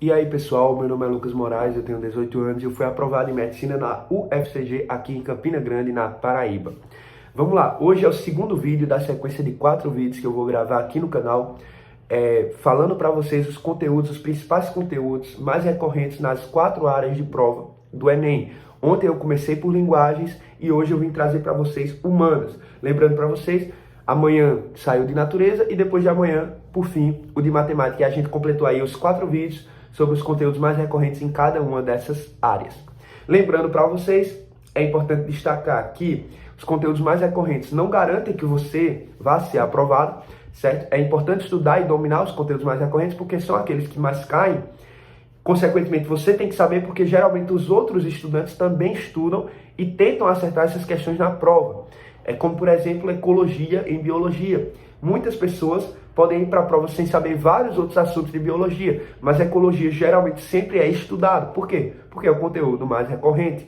E aí pessoal, meu nome é Lucas Moraes, eu tenho 18 anos e eu fui aprovado em Medicina na UFCG aqui em Campina Grande, na Paraíba. Vamos lá, hoje é o segundo vídeo da sequência de 4 vídeos que eu vou gravar aqui no canal, falando para vocês os conteúdos, os principais conteúdos mais recorrentes nas 4 áreas de prova do Enem. Ontem eu comecei por linguagens e hoje eu vim trazer para vocês humanas. Lembrando para vocês, amanhã saiu de natureza e depois de amanhã, por fim, o de matemática. E a gente completou aí os 4 vídeos sobre os conteúdos mais recorrentes em cada uma dessas áreas. Lembrando para vocês, é importante destacar que os conteúdos mais recorrentes não garantem que você vá ser aprovado, certo? É importante estudar e dominar os conteúdos mais recorrentes porque são aqueles que mais caem. Consequentemente, você tem que saber porque geralmente os outros estudantes também estudam e tentam acertar essas questões na prova. É como, por exemplo, ecologia em biologia. Muitas pessoas podem ir para a prova sem saber vários outros assuntos de biologia, mas a ecologia geralmente sempre é estudado. Por quê? Porque é o conteúdo mais recorrente.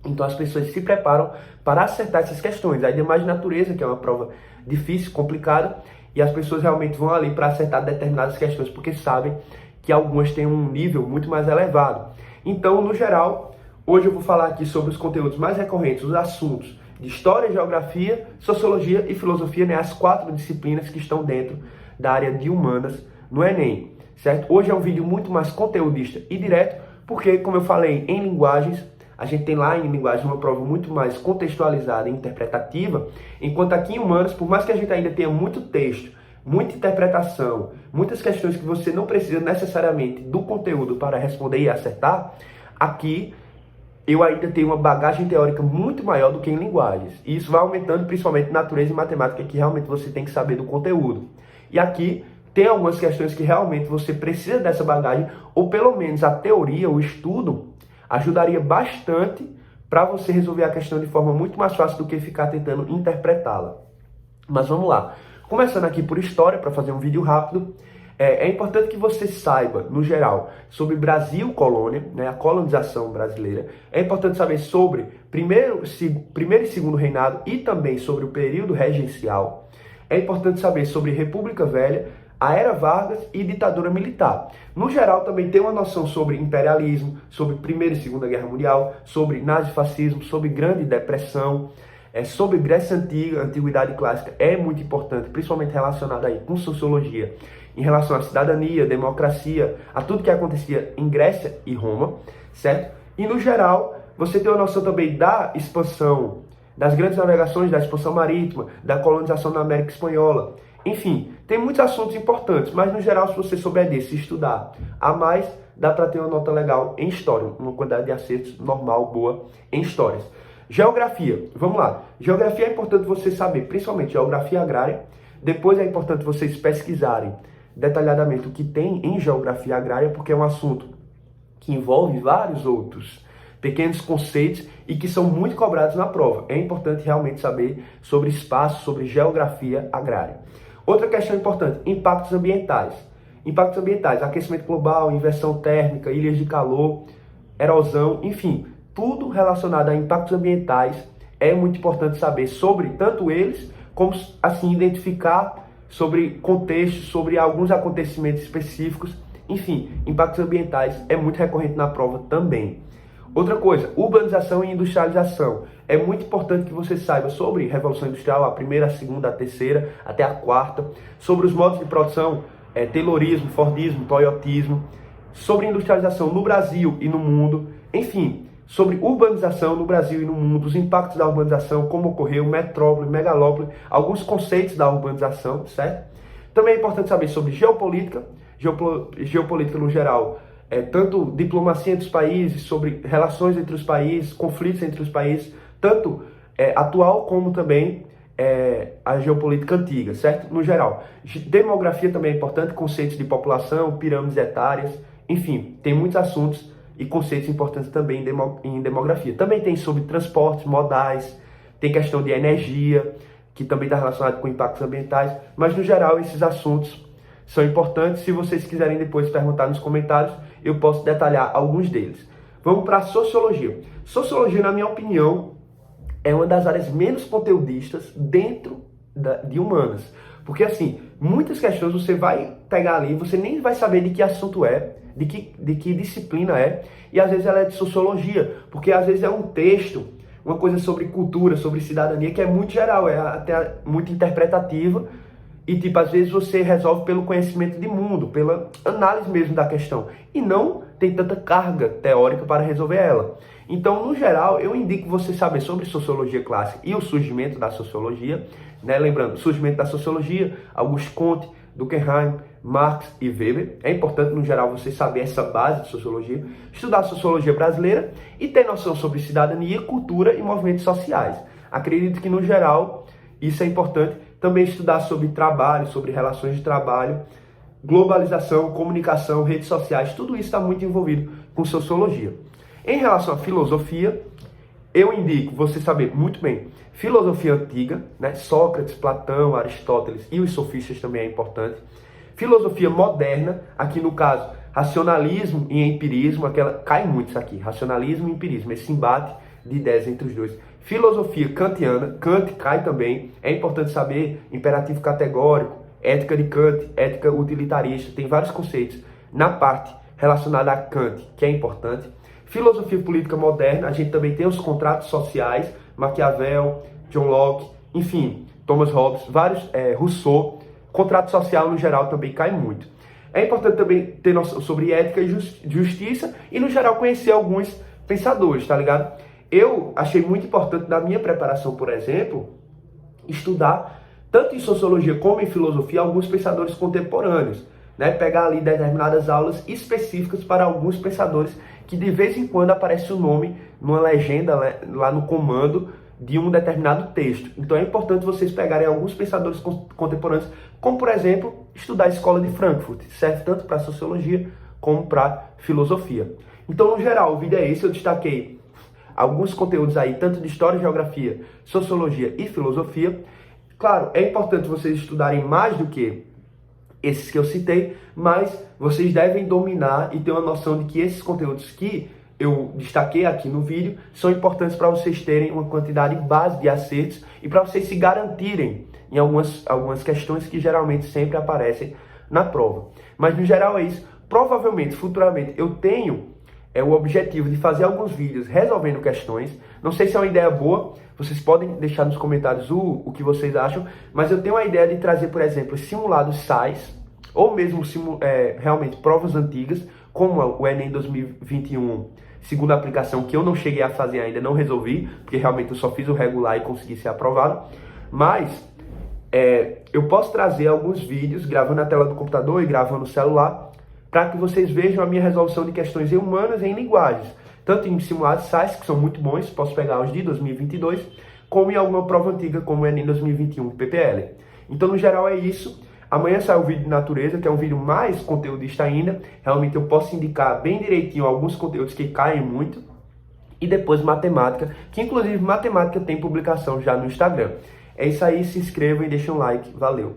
Então as pessoas se preparam para acertar essas questões. Aí demais de natureza, que é uma prova difícil, complicada, e as pessoas realmente vão ali para acertar determinadas questões, porque sabem que algumas têm um nível muito mais elevado. Então, no geral, hoje eu vou falar aqui sobre os conteúdos mais recorrentes, os assuntos de História, Geografia, Sociologia e Filosofia, né? As 4 disciplinas que estão dentro da área de Humanas no Enem, certo? Hoje é um vídeo muito mais conteudista e direto, porque, como eu falei, em linguagens, a gente tem lá em linguagem uma prova muito mais contextualizada e interpretativa, enquanto aqui em Humanas, por mais que a gente ainda tenha muito texto, muita interpretação, muitas questões que você não precisa necessariamente do conteúdo para responder e acertar, aqui eu ainda tenho uma bagagem teórica muito maior do que em linguagens. E isso vai aumentando principalmente natureza e matemática, que realmente você tem que saber do conteúdo. E aqui tem algumas questões que realmente você precisa dessa bagagem, ou pelo menos a teoria, o estudo, ajudaria bastante para você resolver a questão de forma muito mais fácil do que ficar tentando interpretá-la. Mas vamos lá. Começando aqui por história, para fazer um vídeo rápido, é importante que você saiba, no geral, sobre Brasil colônia, né, a colonização brasileira. É importante saber sobre primeiro e segundo reinado e também sobre o período regencial. É importante saber sobre República Velha, a Era Vargas e ditadura militar. No geral, também tem uma noção sobre imperialismo, sobre Primeira e Segunda Guerra Mundial, sobre nazifascismo, sobre Grande Depressão, sobre Grécia Antiga, Antiguidade Clássica. É muito importante, principalmente relacionado aí com sociologia, em relação à cidadania, democracia, a tudo que acontecia em Grécia e Roma, certo? E no geral, você tem uma noção também da expansão, das grandes navegações, da expansão marítima, da colonização da América Espanhola. Enfim, tem muitos assuntos importantes, mas no geral, se você souber disso e estudar a mais, dá para ter uma nota legal em história, uma quantidade de acertos normal, boa em histórias. Geografia, vamos lá. Geografia é importante você saber, principalmente geografia agrária. Depois é importante vocês pesquisarem detalhadamente o que tem em geografia agrária, porque é um assunto que envolve vários outros pequenos conceitos e que são muito cobrados na prova. É importante realmente saber sobre espaço, sobre geografia agrária. Outra questão importante, impactos ambientais. Impactos ambientais, aquecimento global, inversão térmica, ilhas de calor, erosão, enfim, tudo relacionado a impactos ambientais é muito importante saber sobre tanto eles, como assim identificar sobre contextos, sobre alguns acontecimentos específicos. Enfim, impactos ambientais é muito recorrente na prova também. Outra coisa, urbanização e industrialização. É muito importante que você saiba sobre Revolução Industrial, a primeira, a segunda, a terceira, até a quarta, sobre os modos de produção, Taylorismo, Fordismo, Toyotismo, sobre industrialização no Brasil e no mundo, enfim, sobre urbanização no Brasil e no mundo, os impactos da urbanização, como ocorreu, metrópole, megalópole, alguns conceitos da urbanização, certo? Também é importante saber sobre geopolítica, geopolítica no geral, tanto diplomacia entre os países, sobre relações entre os países, conflitos entre os países, tanto atual como também a geopolítica antiga, certo? No geral. Demografia também é importante, conceitos de população, pirâmides etárias, enfim, tem muitos assuntos e conceitos importantes também em demografia. Também tem sobre transportes modais, tem questão de energia, que também está relacionado com impactos ambientais, mas no geral esses assuntos são importantes. Se vocês quiserem depois perguntar nos comentários, eu posso detalhar alguns deles. Vamos para a sociologia. Sociologia, na minha opinião, é uma das áreas menos conteudistas dentro de humanas. Porque assim, muitas questões você vai pegar ali, você nem vai saber de que assunto é, de que disciplina é, e às vezes ela é de sociologia, porque às vezes é um texto, uma coisa sobre cultura, sobre cidadania, que é muito geral, é até muito interpretativa, e tipo, às vezes você resolve pelo conhecimento de mundo, pela análise mesmo da questão, e não tem tanta carga teórica para resolver ela. Então, no geral, eu indico você saber sobre sociologia clássica e o surgimento da sociologia, né? Lembrando, surgimento da sociologia, Auguste Comte, Durkheim, Marx e Weber. É importante, no geral, você saber essa base de sociologia, estudar a sociologia brasileira e ter noção sobre cidadania, cultura e movimentos sociais. Acredito que, no geral, isso é importante. Também estudar sobre trabalho, sobre relações de trabalho, globalização, comunicação, redes sociais, tudo isso está muito envolvido com sociologia. Em relação à filosofia, eu indico você saber muito bem filosofia antiga, né? Sócrates, Platão, Aristóteles e os sofistas também é importante. Filosofia moderna, aqui no caso, racionalismo e empirismo, aquela cai muito isso aqui, racionalismo e empirismo, esse embate de ideias entre os dois. Filosofia kantiana, Kant cai também, é importante saber imperativo categórico, ética de Kant, ética utilitarista, tem vários conceitos na parte relacionada a Kant, que é importante. Filosofia política moderna, a gente também tem os contratos sociais, Maquiavel, John Locke, enfim, Thomas Hobbes, vários, Rousseau. Contrato social, no geral, também cai muito. É importante também ter noção sobre ética e justiça e, no geral, conhecer alguns pensadores, tá ligado? Eu achei muito importante, na minha preparação, por exemplo, estudar, tanto em sociologia como em filosofia, alguns pensadores contemporâneos, né? Pegar ali determinadas aulas específicas para alguns pensadores que, de vez em quando, aparece o nome numa legenda, né, lá no comando de um determinado texto. Então é importante vocês pegarem alguns pensadores contemporâneos, como, por exemplo, estudar a Escola de Frankfurt. Serve tanto para sociologia como para filosofia. Então, no geral, o vídeo é esse. Eu destaquei alguns conteúdos aí, tanto de história, geografia, sociologia e filosofia. Claro, é importante vocês estudarem mais do que esses que eu citei, mas vocês devem dominar e ter uma noção de que esses conteúdos que eu destaquei aqui no vídeo são importantes para vocês terem uma quantidade base de acertos e para vocês se garantirem em algumas questões que geralmente sempre aparecem na prova. Mas no geral é isso. Provavelmente, futuramente, eu tenho o objetivo de fazer alguns vídeos resolvendo questões. Não sei se é uma ideia boa, vocês podem deixar nos comentários o que vocês acham, mas eu tenho a ideia de trazer, por exemplo, simulados SAIS, ou mesmo realmente provas antigas, como o Enem 2021, segunda aplicação, que eu não cheguei a fazer ainda, não resolvi, porque realmente eu só fiz o regular e consegui ser aprovado. Mas eu posso trazer alguns vídeos, gravando na tela do computador e gravando no celular, para que vocês vejam a minha resolução de questões humanas em linguagens, tanto em simulados SAIS, que são muito bons, posso pegar os de 2022, como em alguma prova antiga, como o Enem 2021, PPL. Então, no geral, é isso. Amanhã sai o vídeo de natureza, que é um vídeo mais conteudista ainda. Realmente eu posso indicar bem direitinho alguns conteúdos que caem muito. E depois matemática, que inclusive matemática tem publicação já no Instagram. É isso aí, se inscrevam e deixem um like. Valeu!